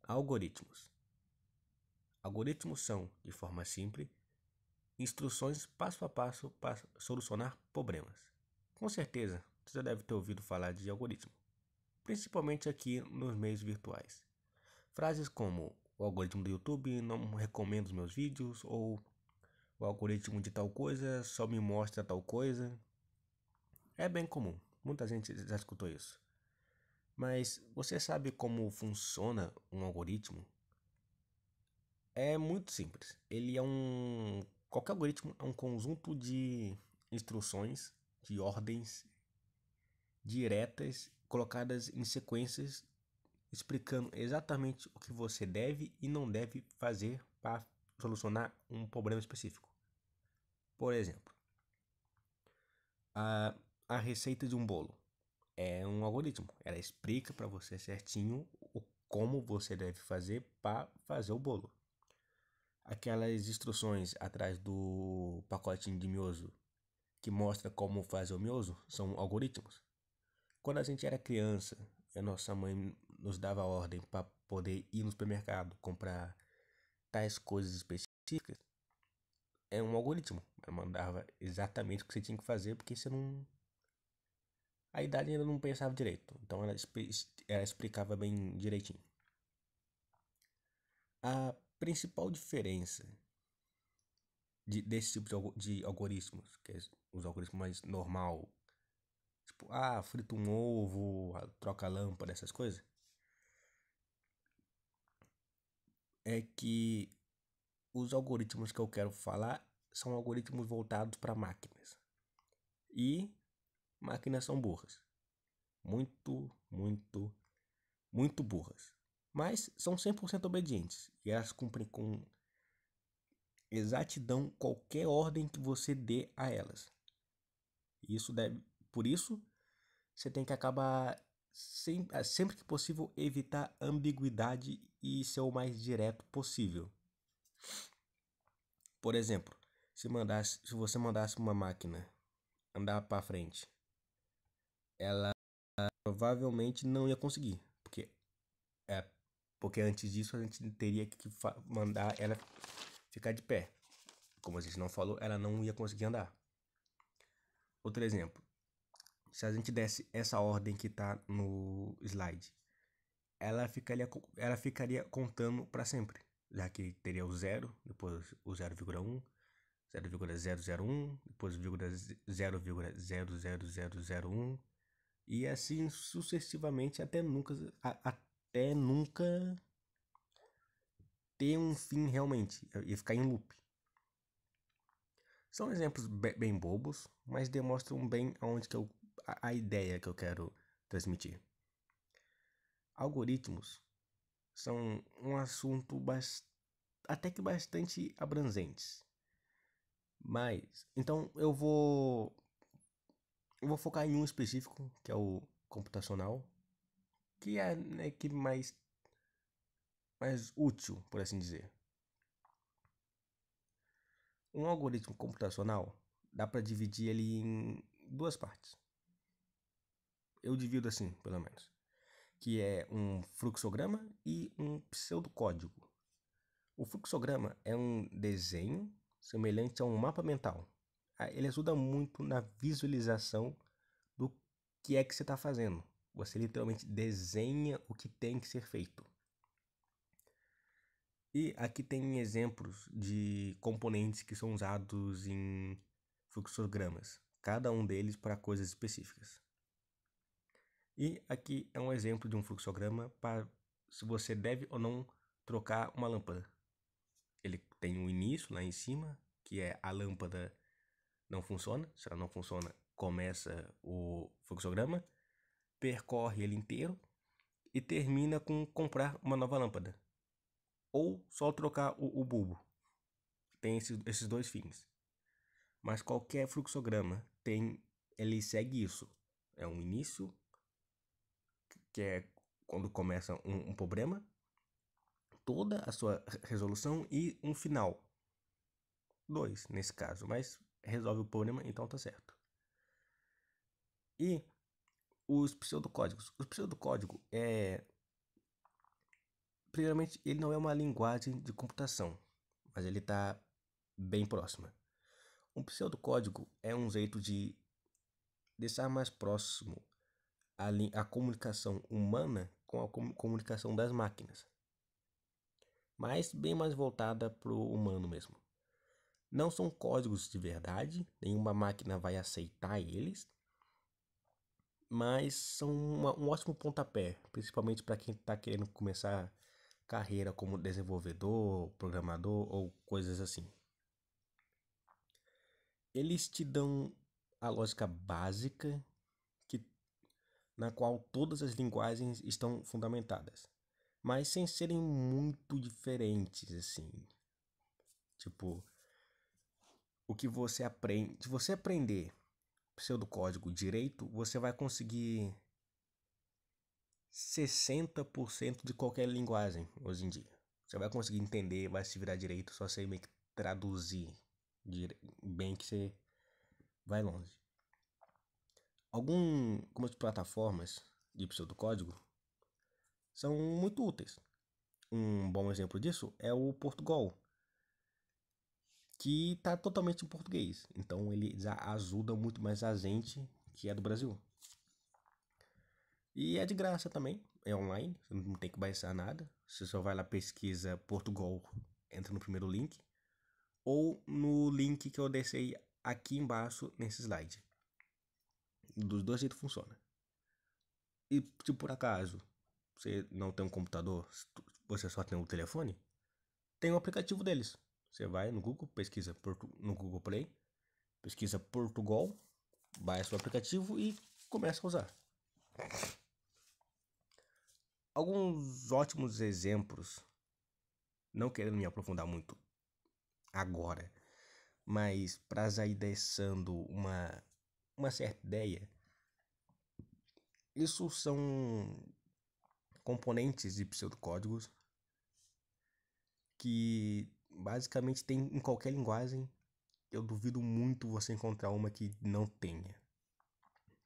Algoritmos. Algoritmos são, de forma simples, instruções passo a passo para solucionar problemas. Com certeza, você já deve ter ouvido falar de algoritmo, principalmente aqui nos meios virtuais. Frases como o algoritmo do YouTube não recomenda os meus vídeos ou o algoritmo de tal coisa só me mostra tal coisa. É bem comum, muita gente já escutou isso. Mas você sabe como funciona um algoritmo? É muito simples. Qualquer algoritmo é um conjunto de instruções, de ordens diretas colocadas em sequências, explicando exatamente o que você deve e não deve fazer para solucionar um problema específico. Por exemplo, a receita de um bolo é um algoritmo. Ela explica para você certinho como você deve fazer para fazer o bolo. Aquelas instruções atrás do pacotinho de miojo que mostra como fazer o miojo são algoritmos. Quando a gente era criança, a nossa mãe nos dava ordem para poder ir no supermercado comprar tais coisas específicas. É um algoritmo. Ela mandava exatamente o que você tinha que fazer porque você não. A idade ainda não pensava direito. Então ela explicava bem direitinho. A principal diferença desse tipo de algoritmos, que é os algoritmos mais normal, tipo, frita um ovo, troca a lâmpada, essas coisas, é que os algoritmos que eu quero falar são algoritmos voltados para máquinas. E máquinas são burras. Muito, muito, muito burras. Mas são 100% obedientes. E elas cumprem com exatidão qualquer ordem que você dê a elas. Por isso, você tem que acabar sempre que possível evitar ambiguidade e ser o mais direto possível. Por exemplo, se você mandasse uma máquina andar para frente, ela provavelmente não ia conseguir, é porque antes disso a gente teria que mandar ela ficar de pé. Como a gente não falou, ela não ia conseguir andar. Outro exemplo, se a gente desse essa ordem que está no slide, ela ficaria contando para sempre, já que teria o zero, depois o 0,1, 0,001, depois 0,00001 e assim sucessivamente até nunca ter um fim realmente, ia ficar em loop. São exemplos bem bobos, mas demonstram bem a ideia que eu quero transmitir. Algoritmos são um assunto até que bastante abrangentes. Mas, então eu vou focar em um específico, que é o computacional, que é, né, que mais útil, por assim dizer. Um algoritmo computacional dá para dividir ele em duas partes. Eu divido assim, pelo menos, que é um fluxograma e um pseudocódigo. O fluxograma é um desenho semelhante a um mapa mental. Ele ajuda muito na visualização do que é que você está fazendo. Você literalmente desenha o que tem que ser feito. E aqui tem exemplos de componentes que são usados em fluxogramas, cada um deles para coisas específicas. E aqui é um exemplo de um fluxograma para se você deve ou não trocar uma lâmpada. Ele tem um início lá em cima, que é a lâmpada não funciona. Se ela não funciona, começa o fluxograma, percorre ele inteiro e termina com comprar uma nova lâmpada. Ou só trocar o bulbo. Tem esses dois fins. Mas qualquer fluxograma ele segue isso. É um início, que é quando começa um problema, toda a sua resolução e um final. Dois, nesse caso, mas resolve o problema, então tá certo. E os pseudocódigos. O pseudocódigo é primeiramente, ele não é uma linguagem de computação, mas ele está bem próxima. Um pseudocódigo é um jeito de deixar mais próximo a comunicação humana com a comunicação das máquinas, mas bem mais voltada para o humano mesmo. Não são códigos de verdade, nenhuma máquina vai aceitar eles, mas são um ótimo pontapé, principalmente para quem está querendo começar carreira como desenvolvedor, programador ou coisas assim. Eles te dão a lógica básica na qual todas as linguagens estão fundamentadas, mas sem serem muito diferentes assim. Tipo, o que você aprende, se você aprender pseudocódigo direito, você vai conseguir 60% de qualquer linguagem hoje em dia. Você vai conseguir entender, vai se virar direito, só você meio que traduzir bem que você vai longe. Algumas plataformas de pseudocódigo são muito úteis. Um bom exemplo disso é o Portugal, que está totalmente em português. Então ele já ajuda muito mais a gente que é do Brasil. E é de graça também, é online, você não tem que baixar nada. Você só vai lá, pesquisa Portugal, entra no primeiro link, ou no link que eu deixei aqui embaixo nesse slide. Dos dois jeitos funciona. E se por acaso você não tem um computador, você só tem um telefone, tem um aplicativo deles. Você vai no Google, pesquisa no Google Play, pesquisa Portugal, baixa o aplicativo e começa a usar. Alguns ótimos exemplos, não querendo me aprofundar muito agora, mas para já ir deixando uma certa ideia, isso são componentes de pseudocódigos que basicamente tem em qualquer linguagem. Eu duvido muito você encontrar uma que não tenha,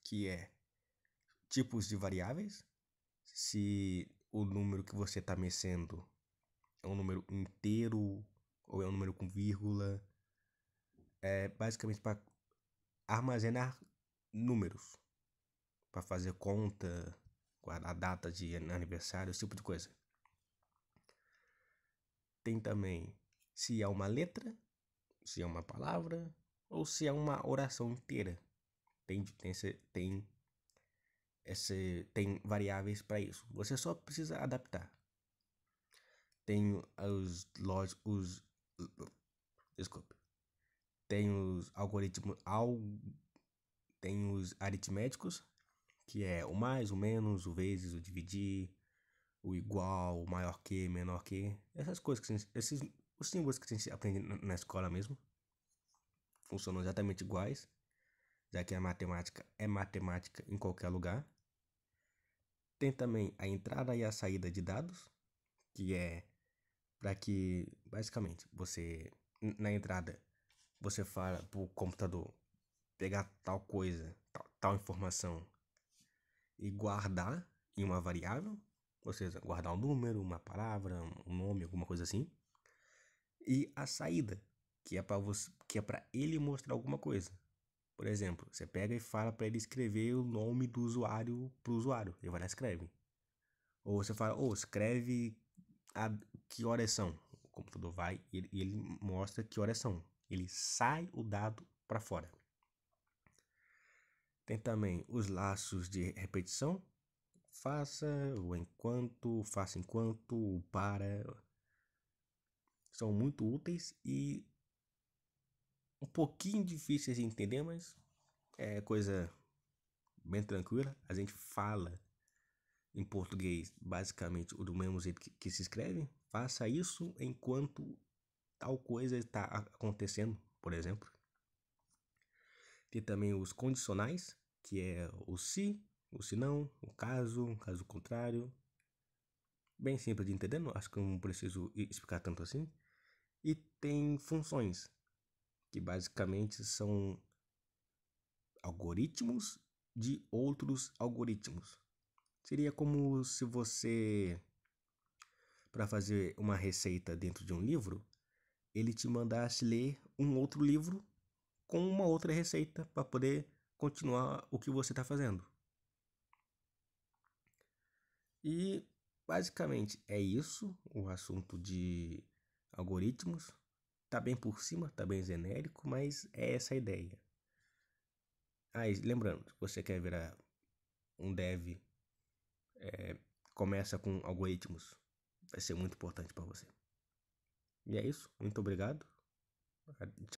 que é tipos de variáveis, se o número que você está mexendo é um número inteiro ou é um número com vírgula, é basicamente para armazenar números, para fazer conta, guardar data de aniversário, esse tipo de coisa. Tem também se é uma letra, se é uma palavra ou se é uma oração inteira. Tem variáveis para isso. Você só precisa adaptar. Tem desculpe. Tem os algoritmos, tem os aritméticos, que é o mais, o menos, o vezes, o dividir, o igual, o maior que, menor que, essas coisas os símbolos que a gente aprende na escola mesmo, funcionam exatamente iguais, já que a matemática é matemática em qualquer lugar. Tem também a entrada e a saída de dados, que é para que, basicamente, você, na entrada, você fala para o computador pegar tal coisa, tal informação e guardar em uma variável, ou seja, guardar um número, uma palavra, um nome, alguma coisa assim. E a saída, que é para ele mostrar alguma coisa. Por exemplo, você pega e fala para ele escrever o nome do usuário pro usuário, ele vai lá e escreve. Ou você fala, escreve que horas são. O computador vai e ele mostra que horas são. Ele sai o dado para fora. Tem também os laços de repetição. Faça, o enquanto, faça enquanto, o para. São muito úteis e um pouquinho difíceis de entender, mas é coisa bem tranquila. A gente fala em português basicamente do mesmo jeito que se escreve. Faça isso enquanto tal coisa está acontecendo, por exemplo. Tem também os condicionais, que é o se não, o caso contrário. Bem simples de entender, não, acho que eu não preciso explicar tanto assim. E tem funções, que basicamente são algoritmos de outros algoritmos. Seria como se você, para fazer uma receita dentro de um livro, ele te mandasse ler um outro livro com uma outra receita para poder continuar o que você está fazendo. E basicamente é isso, o assunto de algoritmos. Tá bem por cima, tá bem genérico, mas é essa a ideia. E lembrando, se você quer virar um dev, começa com algoritmos. Vai ser muito importante para você. E é isso, muito obrigado.